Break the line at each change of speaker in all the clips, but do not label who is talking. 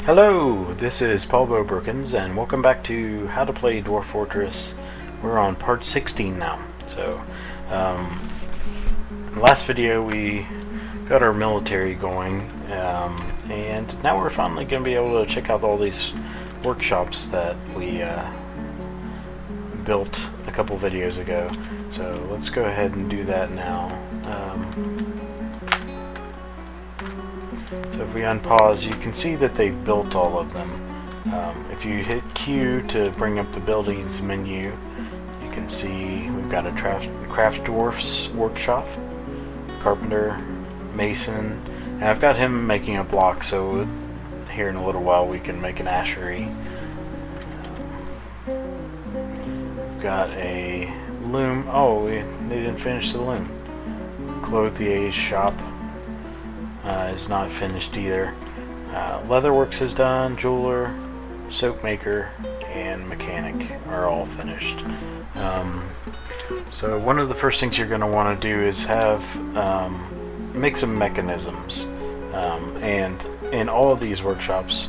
Hello, this is Paul Brookins, and welcome back to How to Play Dwarf Fortress. We're on part 16 now. So, in the last video we got our military going, and now we're finally going to be able to check out all these workshops that we built a couple videos ago. So let's go ahead and do that now. So if we unpause, you can see that they've built all of them. If you hit Q to bring up the buildings menu, you can see we've got a craft dwarf's workshop, carpenter, mason, and I've got him making a block, so here in a little while we can make an ashery. We've got a loom. Oh, they didn't finish the loom. Clothier's shop is not finished either. Leatherworks is done. Jeweler, soap maker, and mechanic are all finished. So one of the first things you're going to want to do is make some mechanisms, and in all of these workshops,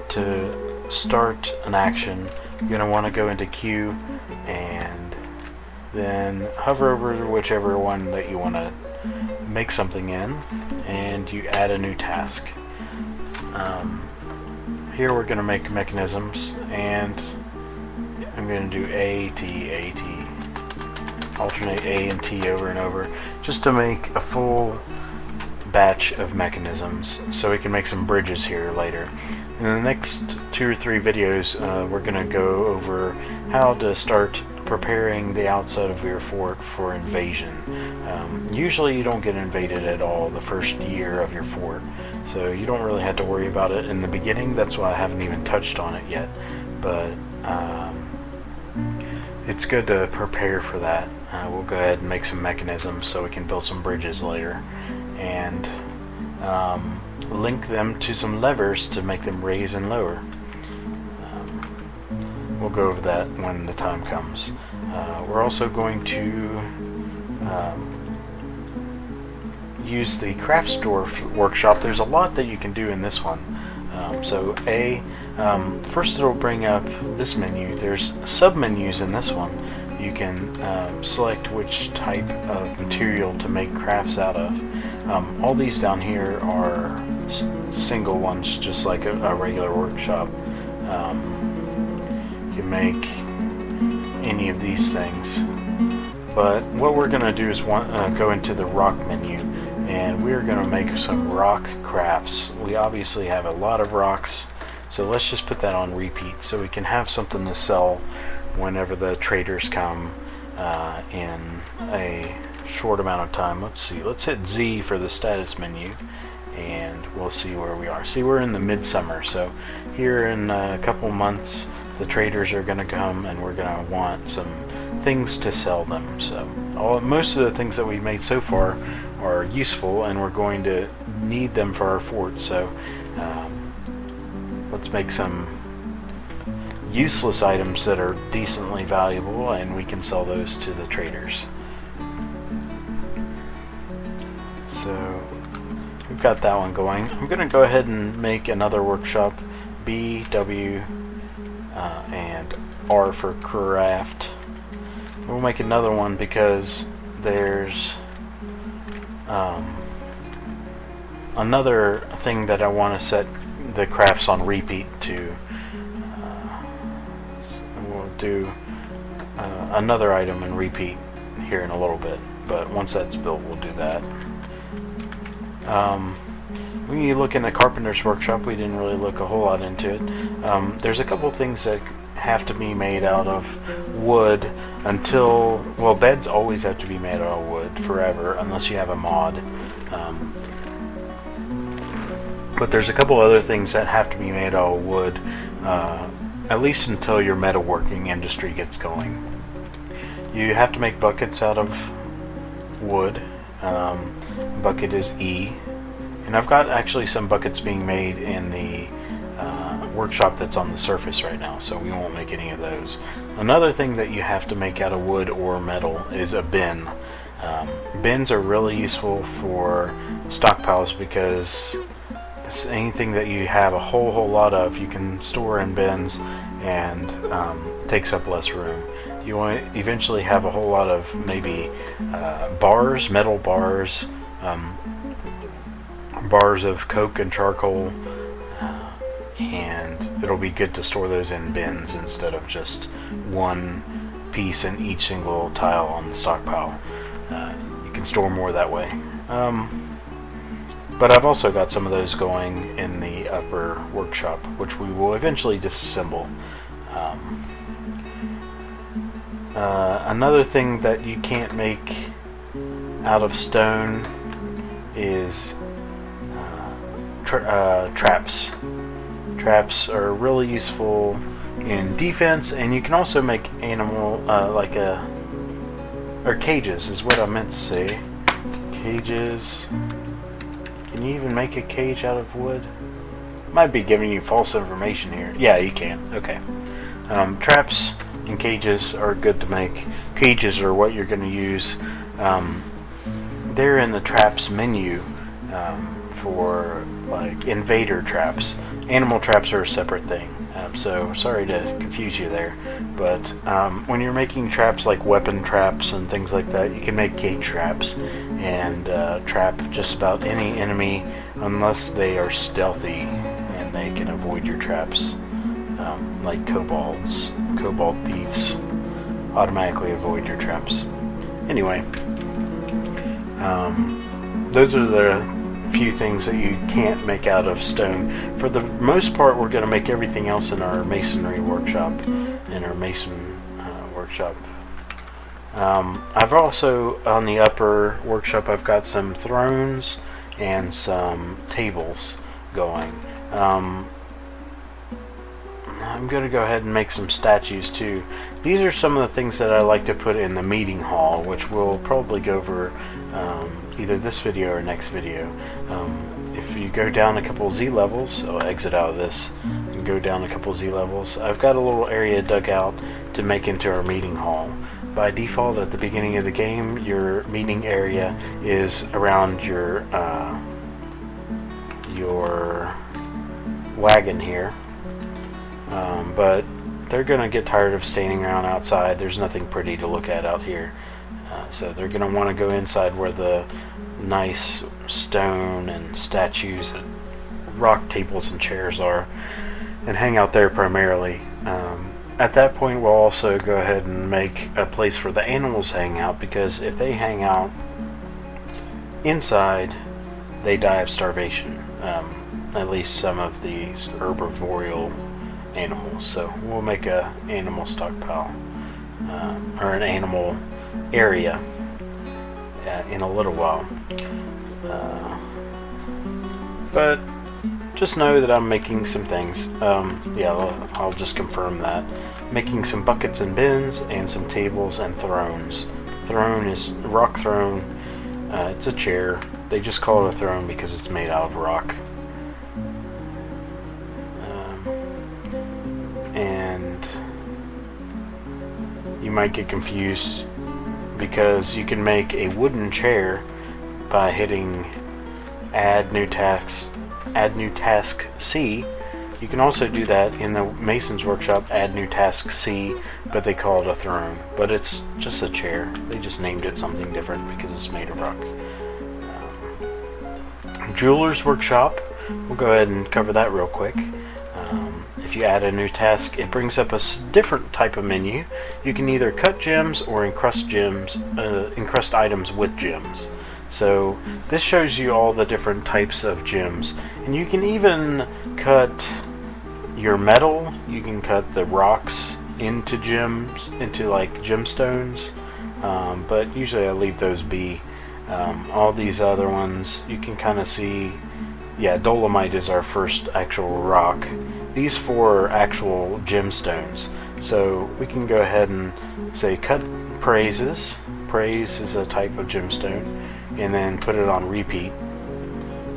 to start an action, you're going to want to go into Q and then hover over whichever one that you want to make something in, and you add a new task. Here we're going to make mechanisms, and I'm going to do A, T, A, T. Alternate A and T over and over, just to make a full batch of mechanisms, so we can make some bridges here later. In the next 2 or 3 videos, we're going to go over how to start preparing the outside of your fort for invasion. Usually you don't get invaded at all the first year of your fort, so you don't really have to worry about it in the beginning. That's why I haven't even touched on it yet, but it's good to prepare for that. We'll go ahead and make some mechanisms so we can build some bridges later, and link them to some levers to make them raise and lower. We'll go over that when the time comes. We're also going to use the crafts dwarf workshop. There's a lot that you can do in this one. First it'll bring up this menu. There's sub-menus in this one. You can select which type of material to make crafts out of. All these down here are single ones, just like a regular workshop. You can make any of these things, but what we're going to do is go into the rock menu, and we're going to make some rock crafts. We obviously have a lot of rocks, so let's just put that on repeat so we can have something to sell whenever the traders come in a short amount of time. Let's see, let's hit Z for the status menu, and we'll see where we are. See, we're in the midsummer, so here in a couple months the traders are going to come, and we're going to want some things to sell them. So most of the things that we've made so far are useful, and we're going to need them for our fort. So let's make some useless items that are decently valuable, and we can sell those to the traders. So we've got that one going. I'm going to go ahead and make another workshop, B, W, and R for craft. We'll make another one because there's another thing that I want to set the crafts on repeat to. So we'll do another item and repeat here in a little bit, but once that's built we'll do that. When you look in the carpenter's workshop, we didn't really look a whole lot into it. There's a couple things that have to be made out of wood until, well, beds always have to be made out of wood forever unless you have a mod. But there's a couple other things that have to be made out of wood, at least until your metalworking industry gets going. You have to make buckets out of wood. Bucket is E. And I've got actually some buckets being made in the workshop that's on the surface right now, so we won't make any of those. Another thing that you have to make out of wood or metal is a bin. Bins are really useful for stockpiles because anything that you have a whole lot of, you can store in bins, and takes up less room. You want to eventually have a whole lot of maybe bars, metal bars, bars of coke and charcoal, and it'll be good to store those in bins instead of just one piece in each single tile on the stockpile. You can store more that way. But I've also got some of those going in the upper workshop, which we will eventually disassemble. Another thing that you can't make out of stone is traps. Traps are really useful in defense, and you can also make or cages is what I meant to say. Cages. Can you even make a cage out of wood? Might be giving you false information here. Yeah, you can. Okay. Traps and cages are good to make. Cages are what you're going to use. They're in the traps menu for like invader traps. Animal traps are a separate thing. So sorry to confuse you there, but when you're making traps like weapon traps and things like that, you can make cage traps and trap just about any enemy unless they are stealthy and they can avoid your traps, like cobalt thieves automatically avoid your traps. Anyway, those are the few things that you can't make out of stone. For the most part, we're going to make everything else in our masonry workshop. I've also, on the upper workshop, I've got some thrones and some tables going. I'm going to go ahead and make some statues too. These are some of the things that I like to put in the meeting hall, which we'll probably go over either this video or next video. If you go down a couple Z levels, I'll exit out of this and go down a couple Z levels. I've got a little area dug out to make into our meeting hall. By default, at the beginning of the game, your meeting area is around your wagon here. But they're going to get tired of standing around outside. There's nothing pretty to look at out here. So they're going to want to go inside where the nice stone and statues and rock tables and chairs are, and hang out there primarily. At that point, we'll also go ahead and make a place for the animals to hang out, because if they hang out inside, they die of starvation. At least some of these herbivoral animals. So we'll make a animal stockpile, or an animal area in a little while. But just know that I'm making some things. Yeah, I'll just confirm that. Making some buckets and bins and some tables and thrones. Throne is rock throne. It's a chair. They just call it a throne because it's made out of rock. And you might get confused because you can make a wooden chair by hitting add new task C. You can also do that in the Mason's Workshop, add new task C, but they call it a throne. But it's just a chair. They just named it something different because it's made of rock. Jeweler's Workshop, we'll go ahead and cover that real quick. If you add a new task, it brings up a different type of menu. You can either cut gems or encrust items with gems. So this shows you all the different types of gems, and you can even cut your metal. You can cut the rocks into gems, into like gemstones, but usually I leave those be. All these other ones you can kind of see. Yeah, dolomite is our first actual rock. These four are actual gemstones. So we can go ahead and say cut praises. Praise is a type of gemstone, and then put it on repeat.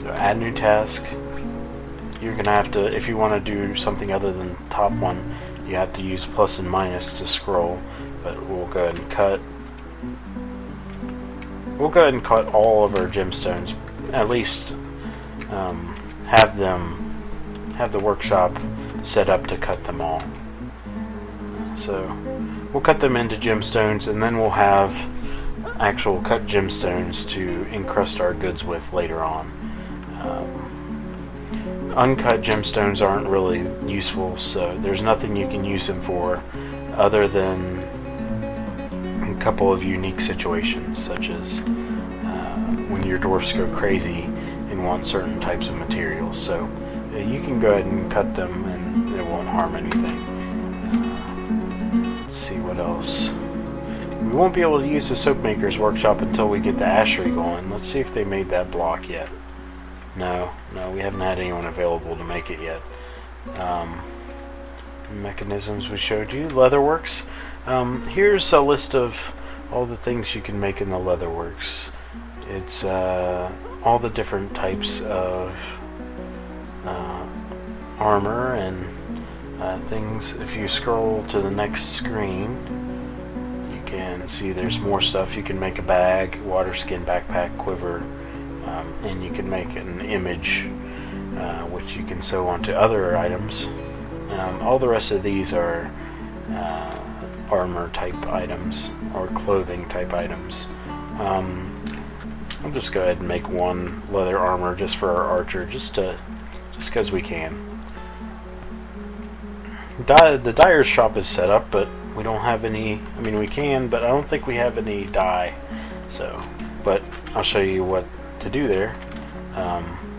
So add new task. You're going to have to, if you want to do something other than the top one, you have to use plus and minus to scroll. But we'll go ahead and cut. We'll go ahead and cut all of our gemstones, at least have the workshop set up to cut them all. So we'll cut them into gemstones, and then we'll have actual cut gemstones to encrust our goods with later on. Uncut gemstones aren't really useful, so there's nothing you can use them for other than a couple of unique situations, such as when your dwarfs go crazy and want certain types of materials. So you can go ahead and cut them and it won't harm anything. Let's see what else. We won't be able to use the soap maker's workshop until we get the ashery going. Let's see if they made that block yet. No, we haven't had anyone available to make it yet. Mechanisms we showed you. Leatherworks. Here's a list of all the things you can make in the Leatherworks. It's all the different types of armor and things. If you scroll to the next screen, you can see there's more stuff. You can make a bag, water skin, backpack, quiver, and you can make an image which you can sew onto other items. All the rest of these are armor type items or clothing type items. I'll just go ahead and make one leather armor just for our archer, just because we can. The dyer's shop is set up, but we don't have any. I mean, we can, but I don't think we have any dye. So, but I'll show you what to do there.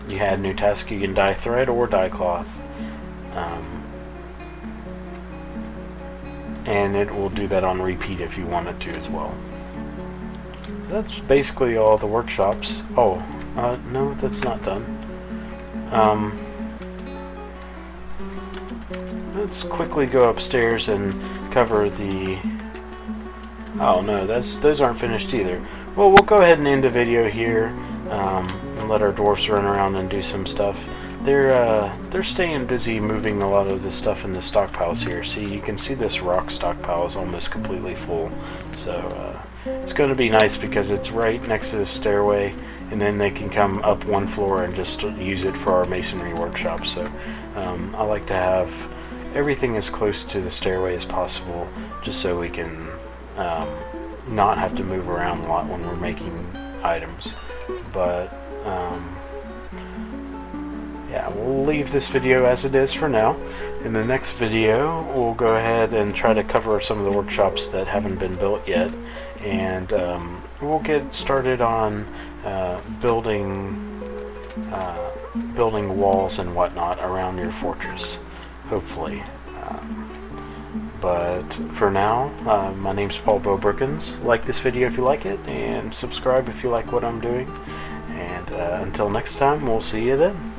You had new task. You can dye thread or dye cloth, and it will do that on repeat if you want it to as well. So that's basically all the workshops. Oh, no, that's not done. Let's quickly go upstairs and cover the... Oh no, those aren't finished either. Well, we'll go ahead and end the video here and let our dwarfs run around and do some stuff. They're staying busy moving a lot of the stuff in the stockpiles here. See, you can see this rock stockpile is almost completely full. So it's going to be nice because it's right next to the stairway, and then they can come up one floor and just use it for our masonry workshop. So I like to have everything as close to the stairway as possible, just so we can not have to move around a lot when we're making items. But yeah, we'll leave this video as it is for now. In the next video, we'll go ahead and try to cover some of the workshops that haven't been built yet, and we'll get started on building walls and whatnot around your fortress, hopefully. But for now, my name's Paul Brookins. Like this video if you like it, and subscribe if you like what I'm doing. And until next time, we'll see you then.